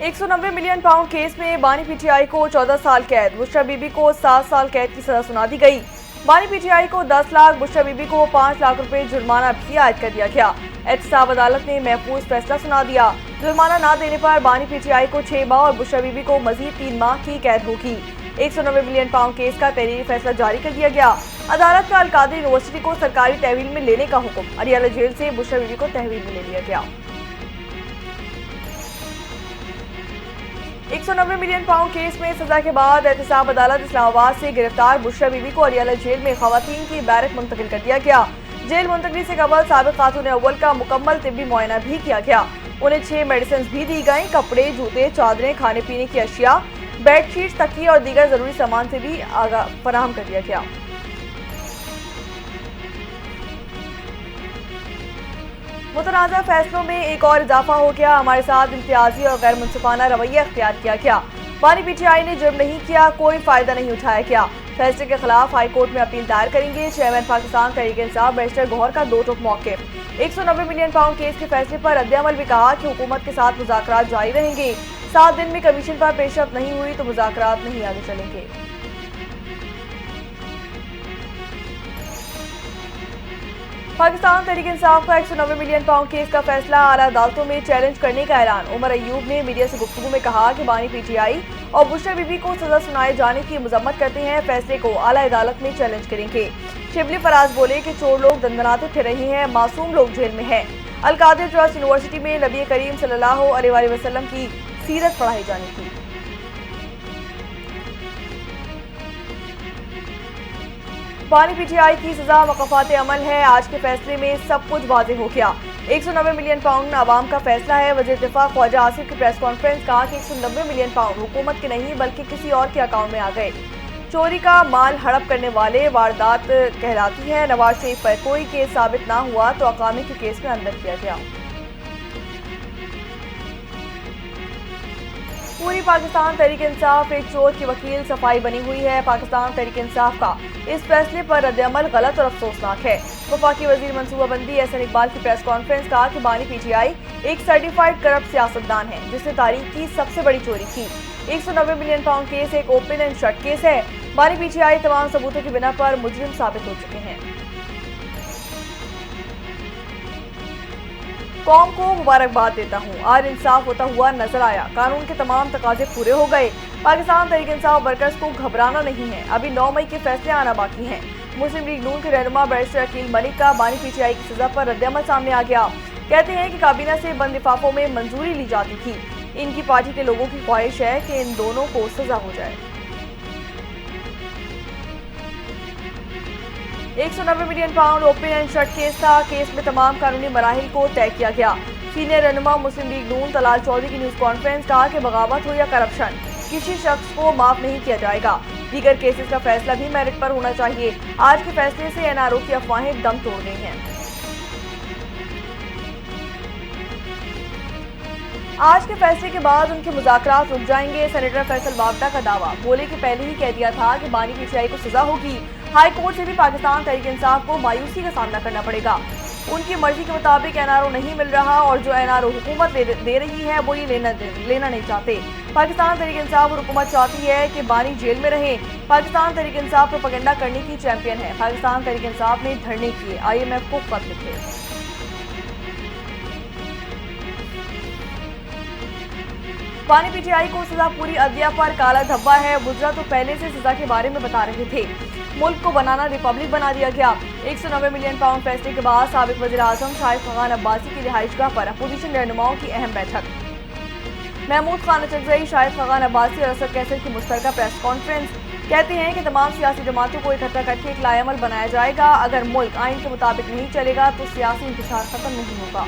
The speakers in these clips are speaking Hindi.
190 मिलियन पाउंड केस में बानी पीटीआई को 14 साल कैद, बुशरा बीबी को 7 साल कैद की सजा सुना दी गई। बानी पीटीआई को 10 लाख, बुशरा बीबी को 5 लाख रुपए जुर्माना भी आयद कर दिया गया। एहतसाब अदालत ने महफूज फैसला सुना दिया। जुर्माना न देने पर बानी पीटीआई को 6 माह और बुशरा बीबी को मजीद 3 माह की कैद होगी। 190 मिलियन पाउंड केस का तहरीरी फैसला जारी कर दिया गया। अदालत का अलकादर यूनिवर्सिटी को सरकारी तहवील में लेने का हुक्म। अरियाला जेल से बुशरा बीबी को तहवील में ले लिया गया। 190 मिलियन पाउंड केस में सजा के बाद एहतसाब अदालत इस्लामाबाद से गिरफ्तार बुशरा बीबी को अरियाला जेल में खवातीन की बैरक मुंतकिल कर दिया गया। जेल मुंतकली से कबल साबिक खातून अव्वल का मुकम्मल तिब्बी मुआयना भी किया गया। उन्हें 6 मेडिसिन भी दी गई। कपड़े, जूते, चादरें, खाने पीने की अशिया, बेडशीट, तकिए और दीगर जरूरी सामान से भी फराहम कर दिया गया। मुतनाज़ा फैसलों में एक और इजाफा हो गया। हमारे साथ इम्तियाजी और गैर मुनसिफाना रवैया अख्तियार किया गया। बानी पीटीआई ने जुर्म नहीं किया, कोई फायदा नहीं उठाया गया। फैसले के खिलाफ हाई कोर्ट में अपील दायर करेंगे। चेयरमैन पाकिस्तान तहरीक-ए-इंसाफ बैरिस्टर गौहर का 2 टोक मौक़िफ़। 190 मिलियन पाउंड केस के फैसले पर रद्द-ए-अमल भी कहा कि हुकूमत के साथ मुज़ाकरात जारी रहेंगे। 7 दिन में कमीशन पर पेशरफ्त नहीं हुई तो मुज़ाकरात नहीं आगे चलेंगे। पाकिस्तान तहरीक-ए-इंसाफ का 190 मिलियन पाउंड केस का फैसला आला अदालतों में चैलेंज करने का ऐलान। उमर अयूब ने मीडिया से गुफ्तगू में कहा कि बानी पीटीआई और बुशरा बीबी को सजा सुनाए जाने की मजम्मत करते हैं, फैसले को आला अदालत में चैलेंज करेंगे। शिबली फराज बोले कि चोर लोग दंदनाते फिर रहे हैं, मासूम लोग जेल में हैं। अलकादर ट्रस्ट यूनिवर्सिटी में नबी करीम सल्लल्लाहु अलैहि वसल्लम की सीरत पढ़ाई जानी थी। बानी पीटीआई की सजा वक़फ़ात अमल है। आज के फैसले में सब कुछ वाज़ेह हो गया। 190 मिलियन पाउंड अवाम का फैसला है। वज़ीर दिफ़ा ख्वाजा आसिफ की प्रेस कॉन्फ्रेंस कहा कि 190 मिलियन पाउंड हुकूमत के नहीं बल्कि किसी और के अकाउंट में आ गए। चोरी का माल हड़प करने वाले वारदात कहलाती है। नवाज शरीफ पर कोई केस साबित ना हुआ तो अकामी के केस में अंदर किया गया। पूरी पाकिस्तान तहरीक इंसाफ एक चोर की वकील सफाई बनी हुई है। पाकिस्तान तहरीक इंसाफ का इस फैसले पर रद्द-ए-अमल गलत और अफसोसनाक है। वफाकी वजीर मनसूबाबंदी एहसन इकबाल की प्रेस कॉन्फ्रेंस कहा कि बानी पीटीआई एक सर्टिफाइड करप्ट सियासतदान है जिसने तारीख की सबसे बड़ी चोरी की। 190 मिलियन पाउंड केस एक ओपन एंड शट केस है। बानी पीटीआई तमाम सबूतों की बिना पर मुजरिम साबित हो चुके हैं। कौम को मुबारकबाद देता हूँ, आज इंसाफ होता हुआ नजर आया। कानून के तमाम तकाजे पूरे हो गए। पाकिस्तान तहरीक इंसाफ वर्कर्स को घबराना नहीं है। अभी 9 मई के फैसले आना बाकी हैं। मुस्लिम लीग नून के रहनुमा बैरिस्टर अकील मलिक का बानी पीटीआई की सजा पर रद्द-ए-अमल सामने आ गया। कहते हैं कि काबीना से बंद लिफाफों में मंजूरी ली जाती थी। इनकी पार्टी के लोगों की ख्वाहिश है कि इन दोनों को सजा हो जाए। 190 million pound open and shut case था। केस में तमाम कानूनी मराहिल को तय किया गया। सीनियर रहनुमा मुस्लिम लीग नून तलाल चौधरी की न्यूज कॉन्फ्रेंस कहा कि बगावत हो या करप्शन किसी शख्स को माफ नहीं किया जाएगा। दीगर केसेस का फैसला भी मेरिट पर होना चाहिए। आज के फैसले से एनआरओ की अफवाहें दम तोड़ गई हैं। आज के फैसले के बाद उनके मुज़ाकरात रुक जाएंगे। सेनेटर फैसल वावडा का दावा, बोले कि पहले ही कह दिया था कि बानी पीटीआई को सजा होगी। हाई कोर्ट से भी पाकिस्तान तहरीक इंसाफ को मायूसी का सामना करना पड़ेगा। उनकी मर्जी के मुताबिक एनआरओ नहीं मिल रहा और जो एनआरओ हुकूमत दे रही है वो ये लेना नहीं चाहते। पाकिस्तान तहरीक इंसाफ और हुकूमत चाहती है कि बानी जेल में रहे। पाकिस्तान तहरीक इंसाफ प्रोपेगेंडा करने की चैंपियन है। पाकिस्तान तहरीक इंसाफ ने धरने किए, IMF को खत लिखे। बानी पीटीआई को सजा पूरी अदलिया पर काला धब्बा है। वुज़रा तो पहले से सजा के बारे में बता रहे थे। मुल्क को बनाना रिपब्लिक बना दिया गया। 190 मिलियन पाउंड फैसले के बाद साबिक वज़ीर आज़म शाहिद खान अब्बासी की रिहाइशगाह पर अपोजिशन रहनुमाओं की अहम बैठक। महमूद खान अचकज़ई, शाहिद खान अब्बासी और असद कैसर की मुश्तरका प्रेस कॉन्फ्रेंस। कहते हैं कि तमाम सियासी जमातों को इकट्ठा करके एक लाएअमल बनाया जाएगा। अगर मुल्क आइन के मुताबिक नहीं चलेगा तो सियासी इंतशार खत्म नहीं होगा।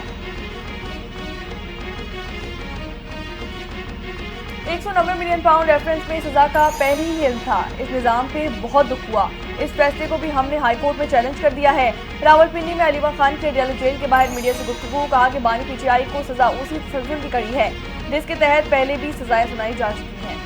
190 मिलियन पाउंड रेफरेंस में सजा का पहले ही इल्म था। इस निज़ाम पे बहुत दुख हुआ। इस फैसले को भी हमने हाई कोर्ट में चैलेंज कर दिया है। रावलपिंडी में अलीवा खान के अडियाला जेल के बाहर मीडिया से गुफ्तगू कहा कि बानी पीटीआई को सजा उसी तसल्सल की कड़ी है जिसके तहत पहले भी सजाएं सुनाई जा चुकी हैं।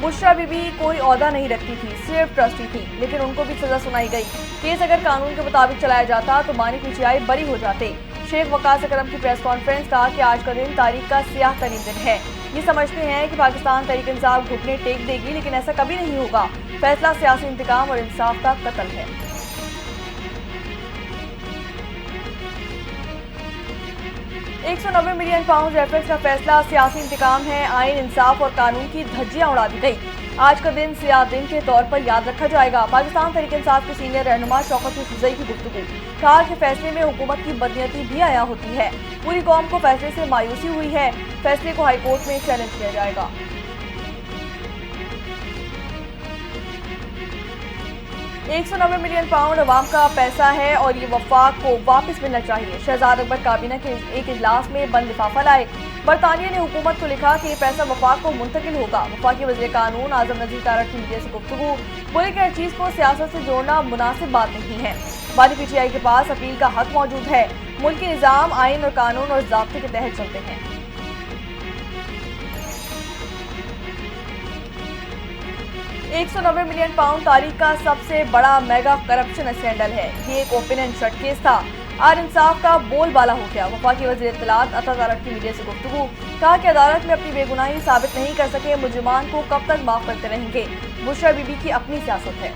बुशरा बीबी कोई ओहदा नहीं रखती थी, सिर्फ ट्रस्टी थी, लेकिन उनको भी सजा सुनाई गई। केस अगर कानून के मुताबिक चलाया जाता तो बानी पीटीआई बरी हो जाते। शेख वकास अकरम की प्रेस कॉन्फ्रेंस कहा कि आज का दिन तारीख का स्याह तरीन दिन है। ये समझते हैं कि पाकिस्तान तहरीक इंसाफ घुटने टेक देगी, लेकिन ऐसा कभी नहीं होगा। फैसला सियासी इंतकाम और इंसाफ का कत्ल है। 190 मिलियन पाउंड रेफरेंस का फैसला सियासी इंतकाम है। आइन, इंसाफ और कानून की धज्जियां उड़ा दी गई। आज का दिन सियाह दिन के तौर पर याद रखा जाएगा। पाकिस्तान तहरीक इंसाफ के सीनियर रहनुमा शौकत यूसुफजई की गुफ्तगू, कहा कि फैसले में हुकूमत की बदनीयती भी आया होती है। पूरी कौम को फैसले से मायूसी हुई है। फैसले को हाईकोर्ट में चैलेंज किया जाएगा। 190 मिलियन पाउंड अवाम का पैसा है और ये वफाक को वापस मिलना चाहिए। शहजाद अकबर काबीना के एक इजलास में बंद लिफाफा लाए। बरतानिया ने हुकूमत को लिखा कि ये पैसा वफाक को मुंतकिल होगा। वफाकी वज़ीर कानून आजम नज़ीर तारड़ की मीडिया से गुफ्तगू, बोले कि हर चीज़ को सियासत से जोड़ना मुनासिब बात नहीं है। बानी पीटीआई के पास अपील का हक मौजूद है। मुल्क के निज़ाम, आइन और कानून और ज़ाब्ते के तहत चलते हैं। $190 मिलियन तारीख का सबसे बड़ा मेगा करप्शन स्कैंडल है। ये एक ओपन एंड शट केस था। आज इंसाफ का बोलबाला हो गया। वफाकी वज़ीर इत्तलात अता तारड़ की मीडिया से गुफ्तगू, कहा कि अदालत में अपनी बेगुनाही साबित नहीं कर सके मुजरिमान को कब तक माफ करते रहेंगे। बुशरा बीबी की अपनी सियासत है।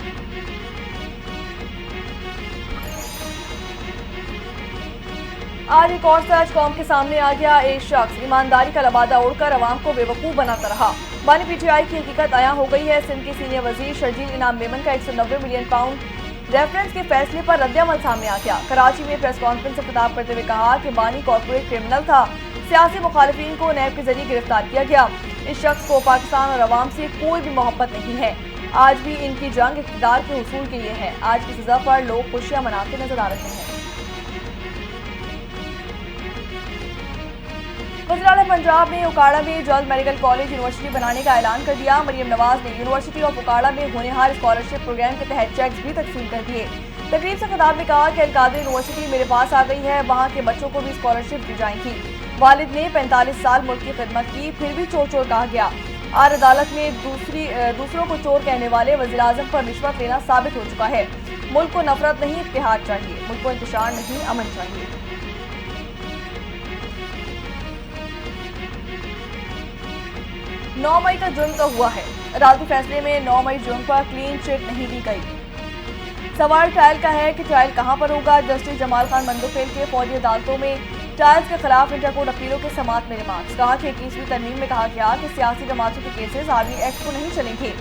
आज एक और सच कौम के सामने आ गया। एक शख्स ईमानदारी का लबादा उड़कर अवाम को बेवकूफ़ बनाता रहा। बानी पीटीआई की हकीकत आया हो गई है। सिंध के सीनियर वजीर शर्जील इनाम मेमन का 190 मिलियन पाउंड रेफरेंस के फैसले पर रद्दअमल सामने आ गया। कराची में प्रेस कॉन्फ्रेंस से खिताब करते हुए कहा कि बानी कॉर्पोरेट क्रिमिनल था। सियासी मुखालिफिन को नैब के जरिए गिरफ्तार किया गया। इस शख्स को पाकिस्तान और अवाम से कोई भी मोहब्बत नहीं है। आज भी इनकी जंग इक़्तिदार के हुसूल के लिए है। आज की सज़ा पर लोग खुशियां मनाते नजर आ रहे हैं। वज़ीर आला पंजाब ने उकाड़ा में जल्द मेडिकल कॉलेज यूनिवर्सिटी बनाने का ऐलान कर दिया। मरियम नवाज ने यूनिवर्सिटी ऑफ उकाड़ा में होनहार स्कॉलरशिप प्रोग्राम के तहत चेक्स भी तकसीम कर दिए। तकरीब से खिताब में कहा कि अलकादर यूनिवर्सिटी मेरे पास आ गई है। वहाँ के बच्चों को भी स्कॉलरशिप दी जाएंगी। वालिद ने 45 साल मुल्क की खिदमत की, फिर भी चोर चोर कहा गया। आज अदालत में दूसरों को चोर कहने वाले वज़ीर आज़म पर रिश्वत लेना साबित हो चुका है। मुल्क को नफरत नहीं, इत्तेहाद चाहिए। मुल्क को इंतशार नहीं, अमन चाहिए। 9 मई का जुर्म तो हुआ है। अदालती फैसले में 9 मई जुर्म पर क्लीन चिट नहीं दी गई। सवाल ट्रायल का है कि ट्रायल कहां पर होगा। जस्टिस जमाल खान मंदोफेल के फौजी अदालतों में ट्रायल्स के खिलाफ इंटरकोर्ट अपीलों के समात में रिमार्क्स, कहा कि 21वीं तरमीम में कहा गया कि सियासी जमातों के केसेस आर्मी एक्ट को नहीं चलेंगे।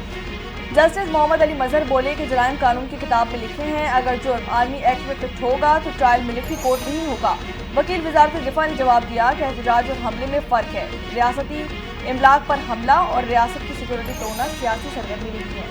जस्टिस मोहम्मद अली मजहर बोले कि जराइम कानून की किताब में लिखे हैं, अगर जुर्म आर्मी एक्ट में फिट होगा तो ट्रायल मिलिट्री कोर्ट नहीं होगा। वकील वजारत दिफा ने जवाब दिया कि एहतजाज और हमले में फ़र्क है। रियासती इमलाक पर हमला और रियासत की सिक्योरिटी तोड़ना सियासी सरगर्मी नहीं है।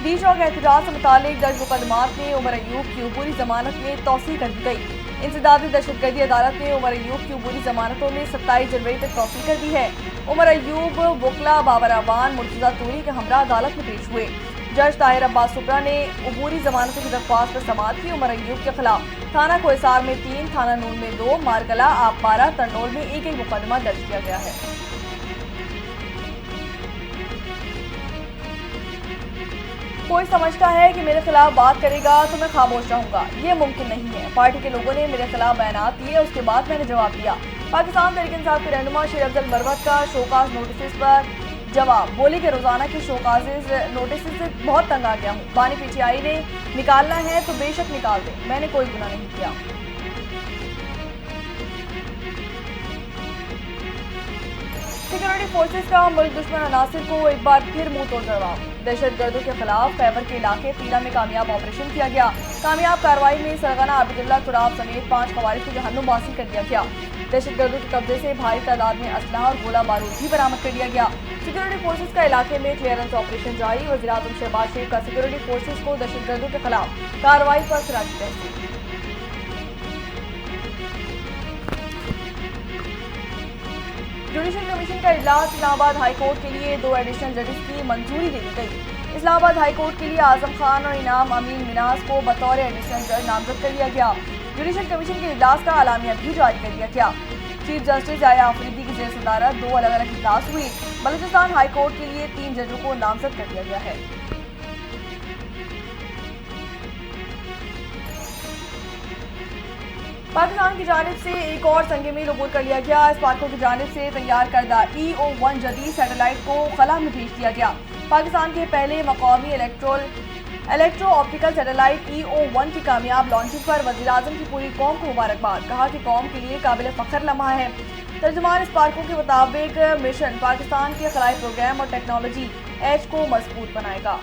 डीशॉक एहतजाज से मुतालिक दर्ज मुकदमात में उमर अयूब की अबूरी जमानत में तौसीह कर दी गई। इंसदादी दहशतगर्दी अदालत ने उमर अयूब की अबूरी जमानतों में 27 जनवरी तक तौसीह कर दी है। उमर अयूब वकला बाबर अवान मुर्तजा तूरी के हमरा अदालत में पेश हुए। जज ताहिर अब्बास सुब्रा ने अबूरी जमानतों की दरख्वास्त पर समाअत की। उमर अयूब के खिलाफ थाना कोहिसार में 3, थाना नून में 2, मारकला, आपपारा, तरनोल में एक मुकदमा दर्ज किया गया है। कोई समझता है कि मेरे खिलाफ बात करेगा तो मैं खामोश रहूंगा। ये मुमकिन नहीं है। पार्टी के लोगों ने मेरे खिलाफ बयानात दिए, उसके बाद मैंने जवाब दिया। पाकिस्तान तहरीक इंसाफ के रहनुमा शेर अफजल मरवत का शोकाज नोटिस पर जवाब, बोले कि रोजाना के शोकाजेज नोटिस से बहुत तंग आ गया हूँ। बानी पीटीआई ने निकालना है तो बेशक निकाल दे, मैंने कोई गुनाह नहीं किया। सिक्योरिटी फोर्सेस का मुल्क दुश्मन अनासिर को एक बार फिर मुंह तोड़ जवाब। दहशतगर्दों के खिलाफ खैबर के इलाके तीला में कामयाब ऑपरेशन किया गया। कामयाब कार्रवाई में सरगना आबिदुल्ला तुराब समेत 5 खवारिज को जहन्नुम वासिल कर दिया गया। दहशतगर्दों के कब्जे से भारी तादाद में असलहा और गोला बारूद भी बरामद कर लिया गया। सिक्योरिटी फोर्सेस का इलाके में क्लियरेंस ऑपरेशन जारी। वज़ीर आज़म शहबाज शरीफ का सिक्योरिटी फोर्सेस को दहशतगर्दों के खिलाफ कार्रवाई पर खराज तहसील। जुडिशल कमीशन का इजलास इस्लामाबाद हाईकोर्ट के लिए 2 एडिशनल जजेस की मंजूरी दे दी गई। इस्लामाबाद हाईकोर्ट के लिए आजम खान और इनाम अमीन मिनाज को बतौर एडिशनल जज नामजद कर लिया गया। जुडिशल कमीशन के इजलास का आलामिया भी जारी कर दिया गया। चीफ जस्टिस जाया आफरीदी की जेर सदारत 2 अलग अलग इजलास हुई। बलूचिस्तान हाईकोर्ट के लिए 3 जजों को नामजद कर दिया गया है। पाकिस्तान की जानिब से एक और संग-ए-मील अबूर कर लिया गया। स्पार्को की जानिब से तैयार करदा EO-1 जदीद सैटेलाइट को खला में भेज दिया गया। पाकिस्तान के पहले मकामी इलेक्ट्रो ऑप्टिकल सैटेलाइट EO-1 की कामयाब लॉन्चिंग पर वज़ीर-ए-आज़म की पूरी कौम को मुबारकबाद। कहा कि कौम के लिए काबिल फ़ख्र लम्हा है। तर्जुमान स्पार्को के मुताबिक मिशन पाकिस्तान के खलाई प्रोग्राम और टेक्नोलॉजी एज को मजबूत बनाएगा।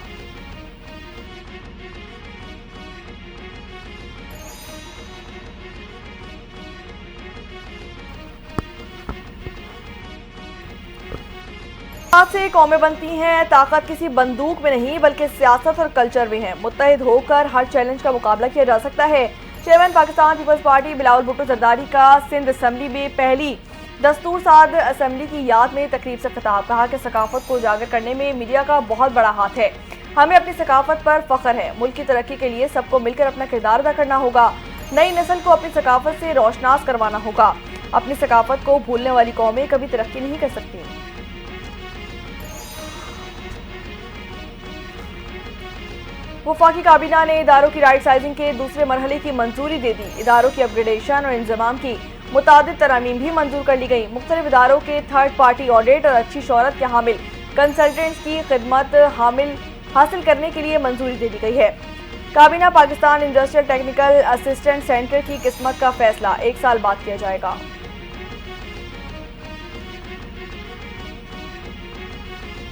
आज से कौमें बनती हैं, ताकत किसी बंदूक में नहीं बल्कि सियासत और कल्चर में है। मुत्तहिद होकर हर चैलेंज का मुकाबला किया जा सकता है। चेयरमैन पाकिस्तान पीपल्स पार्टी बिलावल भुट्टो जरदारी का सिंध असम्बली में पहली दस्तूर साद असम्बली की याद में तकरीब से खिताब। कहा कि सकाफत को उजागर करने में मीडिया का बहुत बड़ा हाथ है। हमें अपनी सकाफत पर फख्र है। मुल्क की तरक्की के लिए सबको मिलकर अपना किरदार अदा करना होगा। नई नस्ल को अपनी सकाफत से रोशनास करवाना होगा। अपनी सकाफत को भूलने वाली कौमें कभी तरक्की नहीं कर सकती। वफाकी काबीना ने इदारों की राइट साइजिंग के दूसरे मरहले की मंजूरी दे दी। इदारों की अपग्रेडेशन और इंजमाम की मुतादिद तरामीम भी मंजूर कर ली गई। मुख्तलिफ इदारों के थर्ड पार्टी ऑडिट और अच्छी शोहरत के हामिल कंसल्टेंट्स की खिदमत हासिल करने के लिए मंजूरी दे दी गई है। काबीना Pakistan industrial technical assistant centre की किस्मत का फैसला 1 साल बाद किया जाएगा।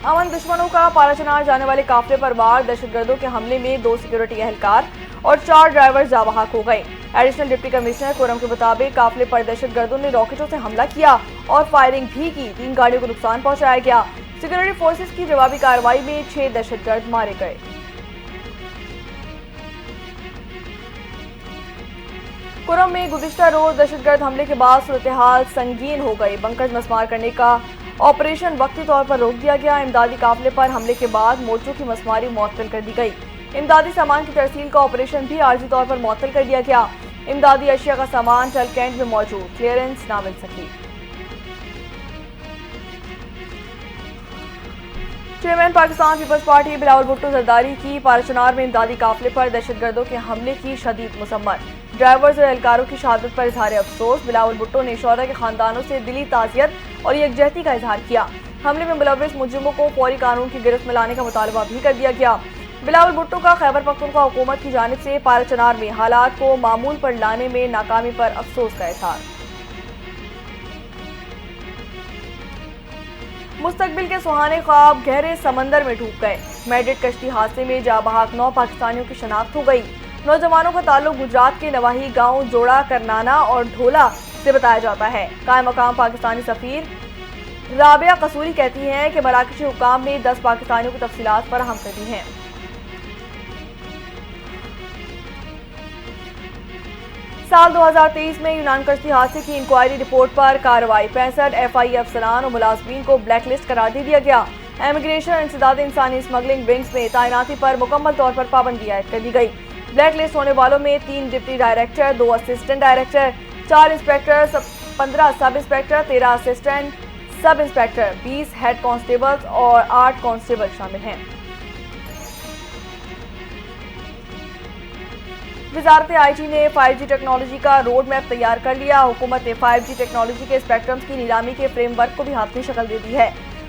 अमन दुश्मनों का पाराचनार जाने वाले काफिले पर वार। दहशतगर्दों के हमले में 2 सिक्योरिटी एहलकार और 4 ड्राइवर जाबहाक हो गए। एडिशनल डिप्टी कमिश्नर कोरम के मुताबिक काफिले पर दहशतगर्दों ने रॉकेटों से हमला किया और फायरिंग भी की। 3 गाड़ियों को नुकसान पहुंचाया गया। सिक्योरिटी फोर्सेस की जवाबी कार्रवाई में 6 दहशतगर्द मारे गए। कोरम में गुज़िश्ता रोज दहशतगर्द हमले के बाद सूरत-ए-हाल संगीन हो गई। बंकर्स मसमार करने का ऑपरेशन वक्ती तौर पर रोक दिया गया। इमदादी काफिले पर हमले के बाद मोर्चों की मसमारी मुअत्तल कर दी गई। इमदादी सामान की तरसील का ऑपरेशन भी आर्जी तौर पर मुअत्तल कर दिया गया। इमदादी अशिया का सामान टल कैंट में मौजूद, क्लियरेंस ना मिल सकी। चेयरमैन पाकिस्तान पीपल्स पार्टी बिलावल भुट्टो जरदारी की पाराचनार में इमदादी काफिले पर दहशतगर्दों के हमले की शदीद मसम्मत। ड्राइवर्स और एहलकारों की शहादत पर इजहार अफसोस। बिलावल भुट्टो ने शोहदा के खानदानों से दिली ताज़ियत और यकजहती का इजहार किया। हमले में मुलव्विस मुजरिमों को फौरी कानून की गिरफ्त में लाने का मुतालबा भी कर दिया गया। बिलावल भुट्टो का खैबर पख्तूनख्वा हुकूमत की जानिब से पाराचनार में हालात को मामूल पर लाने में नाकामी पर अफसोस का इजहार। मुस्तकबिल के सुहाने ख्वाब गहरे समंदर में डूब गए। मेड्रिड कश्ती हादसे में जाबहाक 9 पाकिस्तानियों की शनाख्त हो गई। नौजवानों का ताल्लुक गुजरात के नवाही गांव जोड़ा, करनाना और ढोला से बताया जाता है। कायम मकाम पाकिस्तानी सफीर राबिया कसूरी कहती हैं कि मराकशी हुकाम ने 10 पाकिस्तानियों की तफसीलात फराहम कर दी हैं। साल 2023 में यूनान कश्ती हादसे की इंक्वायरी रिपोर्ट पर कार्रवाई। 65 FIA अफसरान और मुलाजमीन को ब्लैकलिस्ट करार दे दिया गया। इमिग्रेशन और इंसदाद इंसानी स्मगलिंग विंग्स में तैनाती पर मुकम्मल तौर पर पाबंदी आयद कर दी गई। ब्लैकलिस्ट होने वालों में 3 deputy director, 2 assistant director, 4 inspector, 15 sub inspector, 13 assistant sub inspector, 20 head constables और 8 कांस्टेबल शामिल हैं। वजारत IT ने 5G टेक्नोलॉजी का रोड मैप तैयार कर लिया। हुकूमत ने 5G टेक्नोलॉजी के स्पेक्ट्रम्स की नीलामी के फ्रेमवर्क को भी हाथी शक्ल दे दी है।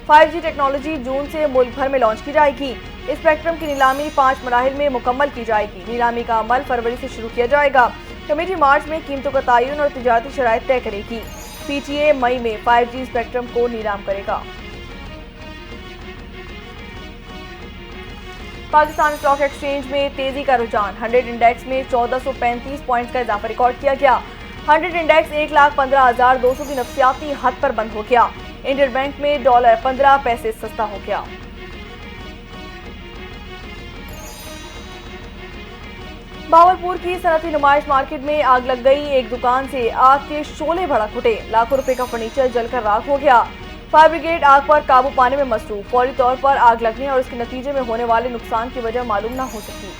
5G टेक्नोलॉजी जून से मुल्क भर में लॉन्च की जाएगी। स्पेक्ट्रम की नीलामी 5 मराहिल में मुकम्मल की जाएगी। नीलामी का अमल फरवरी से शुरू किया जाएगा। कमेटी मार्च में कीमतों का तयन और तिजारती शराइत तय करेगी। PTA मई में 5G स्पेक्ट्रम को नीलाम करेगा। पाकिस्तान स्टॉक एक्सचेंज में तेजी का रुझान। 100 इंडेक्स में 1435 पॉइंट्स का इजाफा रिकॉर्ड किया गया। 100 इंडेक्स 1,15,200 की नफसियाती हद पर बंद हो गया। इंडियन बैंक में डॉलर 15 पैसे सस्ता हो गया। भावलपुर की सनती नुमाइश मार्केट में आग लग गई। एक दुकान से आग के शोले भड़क उठे। लाखों रुपए का फर्नीचर जलकर राख हो गया। फायर ब्रिगेड आग पर काबू पाने में मसरूफ। फौरी तौर पर आग लगने और इसके नतीजे में होने वाले नुकसान की वजह मालूम न हो सकी।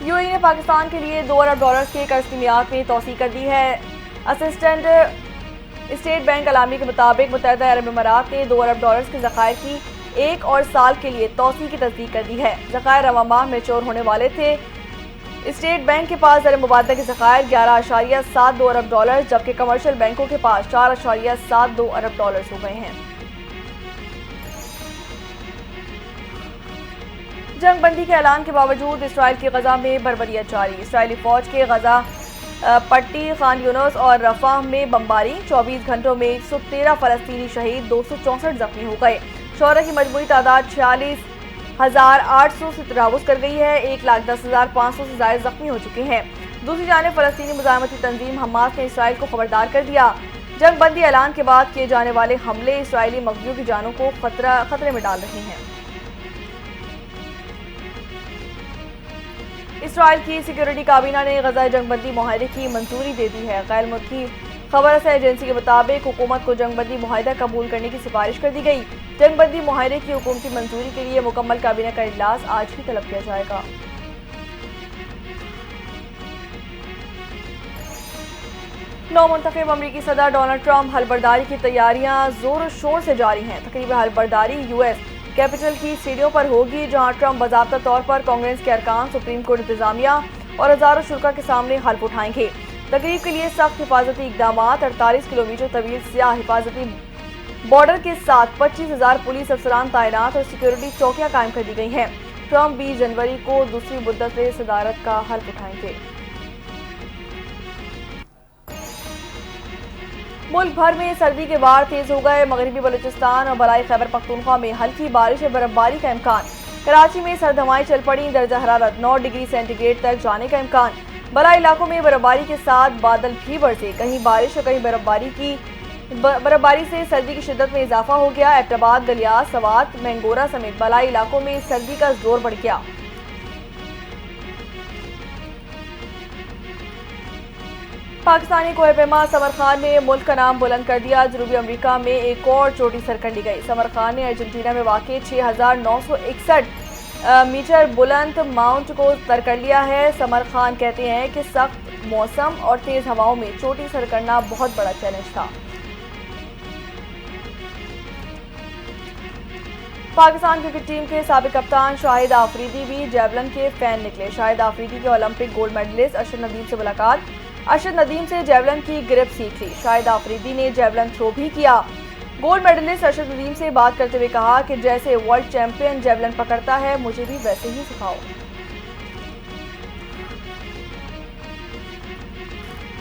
UAE ने पाकिस्तान के लिए $2 अरब के कर्ज की मियाद में तौसीक कर दी है। असिस्टेंट स्टेट बैंक अलामी के मुताबिक मुत्तहिदा अरब अमारात ने $2 अरब के ज़खायर की 1 और साल के लिए तौसी की तस्दीक कर दी है। ज़खायर रवा माह मैच्योर होने वाले थे। स्टेट बैंक के पास ज़र मुबादला के ज़खायर 11.72 अरब डॉलर, जबकि कमर्शियल बैंकों के पास 4.72 अरब डॉलर हो गए हैं। जंगबंदी के ऐलान के बावजूद इसराइल की गजा में बर्बरियत जारी। इसराइली फौज के गजा पट्टी, खान यूनुस और रफाह में बमबारी। 24 घंटों में 113 फलस्तीनी शहीद, 264 जख्मी हो गए। शोहरा की मजमूई तादाद 46,800 से तजावुज़ कर गई है। 1,10,500 से ज़ायद जख्मी हो चुके हैं। दूसरी जानिब फलस्तीनी मुजाहिमती तंजीम हमास ने इसराइल को खबरदार कर दिया। जंगबंदी ऐलान के बाद किए जाने वाले हमले इसराइली मकबूलों की जानों को खतरे में डाल रहे हैं। इसराइल की सिक्योरिटी काबीना ने गजा जंगबंदी मुआहदे की मंजूरी दे दी है। गैर मुल्की खबर से एजेंसी के मुताबिक हुकूमत को जंगबंदी मुआहदा कबूल करने की सिफारिश कर दी गई। जंगबंदी मुआहदे की हुकूमती मंजूरी के लिए मुकम्मल काबीना का इजलास आज ही तलब किया जाएगा। नौमुंतखब अमरीकी सदर डोनाल्ड ट्रंप हलबर्दारी की तैयारियां जोर शोर से जारी हैं। तकरीबन हलबर्दारी यूएस कैपिटल की सीढ़ियों पर होगी, जहां ट्रंप बाज़ाब्ता तौर पर कांग्रेस के अरकान, सुप्रीम कोर्ट इंतजामिया और हजारों शुरा के सामने हल्फ उठाएंगे। तकरीब के लिए सख्त हिफाजती इकदाम, 48 किलोमीटर तवील स्याह हिफाजती बॉर्डर के साथ 25,000 पुलिस अफसरान तैनात और सिक्योरिटी चौकियां कायम कर दी गई हैं। ट्रंप 20 जनवरी को दूसरी मुद्दत सदारत का हल्फ उठाएंगे। मुल्क भर में सर्दी के वार तेज हो गए। मगरबी बलूचिस्तान और बलाई खैबर पख्तूनख्वा में हल्की बारिश और बर्फबारी का इम्कान। कराची में सर्द हवाएं चल पड़ी, दर्जा हरारत 9 डिग्री सेंटीग्रेड तक जाने का इम्कान। बलाई इलाकों में बर्फबारी के साथ बादल भी बरसे, कहीं बारिश और कहीं बर्फबारी से सर्दी की शिद्दत में इजाफा हो गया। एबटाबाद, गलियास, सवात, मैंगोरा समेत बलाई इलाकों में सर्दी का जोर बढ़ गया। पाकिस्तानी कोहपेमा समर खान ने मुल्क का नाम बुलंद कर दिया। जनूबी अमेरिका में एक और चोटी सर कर ली गई। समर खान ने अर्जेंटीना में वाक़ 6,961 मीटर बुलंद माउंट को सर कर लिया है। समर खान कहते हैं कि सख्त मौसम और तेज हवाओं में चोटी सर करना बहुत बड़ा चैलेंज था। पाकिस्तान क्रिकेट टीम के साबिक कप्तान शाहिद आफरीदी भी जेवलिन के फैन निकले। शाहिद आफरीदी के Olympic gold medalist Arshad Nadeem से मुलाकात। अरशद नदीम से जेवलिन की ग्रिप सीख ली। शाहिद आफरीदी ने जेवलिन थ्रो भी किया। गोल्ड मेडलिस्ट अरशद नदीम से बात करते हुए कहा कि जैसे वर्ल्ड चैंपियन जेवलिन पकड़ता है, मुझे भी वैसे ही सिखाओ।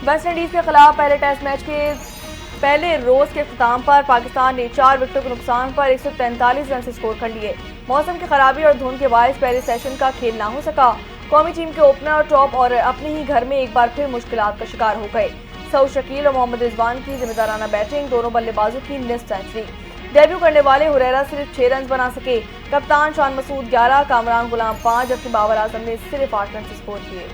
वेस्टइंडीज के खिलाफ पहले टेस्ट मैच के पहले रोज के अख्ताम पर पाकिस्तान ने 4 विकेटों के नुकसान पर 143 रन से स्कोर कर लिए। मौसम की खराबी और धुंध के बायस पहले सेशन का खेल ना हो सका। कौमी टीम के ओपनर और टॉप और अपने ही घर में एक बार फिर मुश्किलात का शिकार हो गए। सऊद शकील और मोहम्मद रिजवान की जिम्मेदाराना बैटिंग, दोनों बल्लेबाजों की निस्फ सेंचुरी। डेब्यू करने वाले हुरैरा सिर्फ 6 रन बना सके। कप्तान शान मसूद 11, कामरान गुलाम 5, जबकि बाबर आजम ने सिर्फ 8 रन स्कोर किए।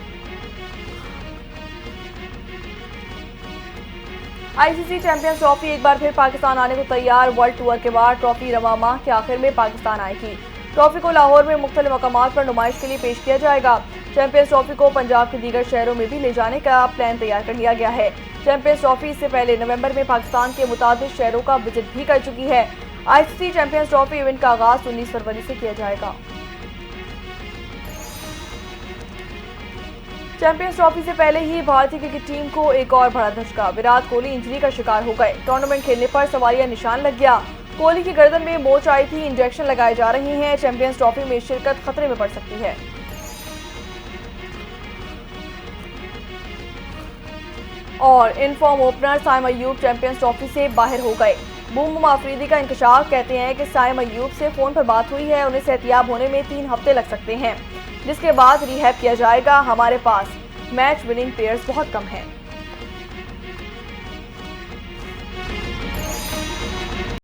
आईसीसी चैंपियंस ट्रॉफी एक बार फिर पाकिस्तान आने को तैयार। वर्ल्ड टूर के बाद ट्रॉफी रवा माह के आखिर में पाकिस्तान आएगी। ट्रॉफी को लाहौर में मुख्तलिफ मकामात पर नुमाइश के लिए पेश किया जाएगा। चैंपियंस ट्रॉफी को पंजाब के दीगर शहरों में भी ले जाने का प्लान तैयार कर लिया गया है। चैंपियंस ट्रॉफी इससे पहले नवंबर में पाकिस्तान के मुताबिक शहरों का विजिट भी कर चुकी है। आईसीसी चैंपियंस ट्रॉफी इवेंट का आगाज 19 फरवरी से किया जाएगा। चैंपियंस ट्रॉफी से पहले ही भारतीय क्रिकेट टीम को एक और बड़ा धचका। विराट कोहली इंजरी का शिकार हो गए। टूर्नामेंट खेलने पर सवालिया निशान लग गया। कोहली की गर्दन में मोच आई थी, इंजेक्शन लगाए जा रहे हैं। चैंपियंस ट्रॉफी में शिरकत खतरे में पड़ सकती है। और in form opener Saim Ayub Champions Trophy से बाहर हो गए। बूम आफरीदी का इंकशाफ, कहते हैं कि साइम अयूब से फोन पर बात हुई है, उन्हें सेहतियाब होने में 3 हफ्ते लग सकते हैं, जिसके बाद रिहैब किया जाएगा। हमारे पास मैच विनिंग प्लेयर्स बहुत कम हैं।